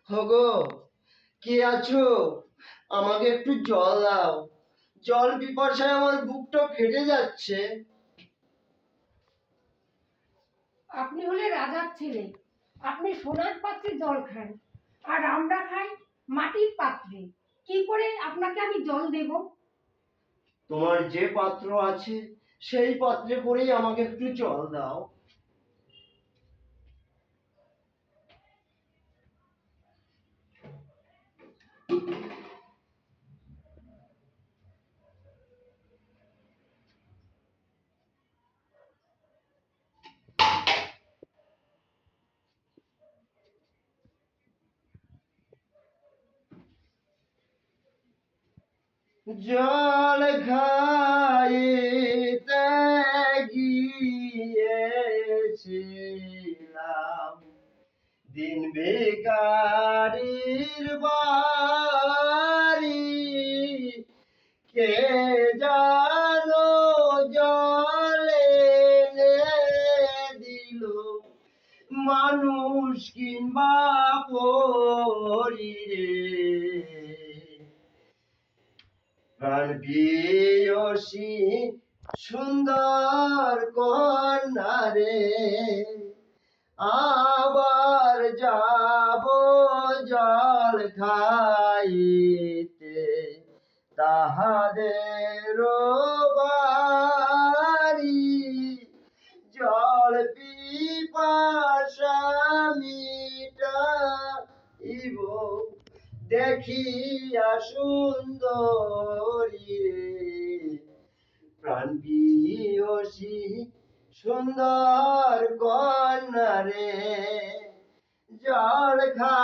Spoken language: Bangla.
হগো, কে আছো? আমাকে একটু জল দাও। জল পিপাসায় আমার বুকটা ফেটে যাচ্ছে। আপনি হলে রাজার ছেলে। আপনি সোনার পাত্রে জল খান, আর আমরা খাই মাটির পাত্রে। কি করে আপনাকে আমি জল দেব? তোমার যে পাত্র আছে সেই পাত্রে করেই আমাকে একটু জল দাও। জল খাইতে গিয়েছিলাম দিন ভিখারির বাড়ি, কে জানো জল এনে দিল মানুষ কিংবা পরি রে। প্রাণ প্রিয়সী সুন্দর কন্যা রে, আবার যাব জল খাইতে তাহাদের বাড়ি। জল পিপাসা মিটাইব দেখিয়া সুন্দরী রে। প্রাণ প্রিয়সী সুন্দর কন্যা রে, জল খা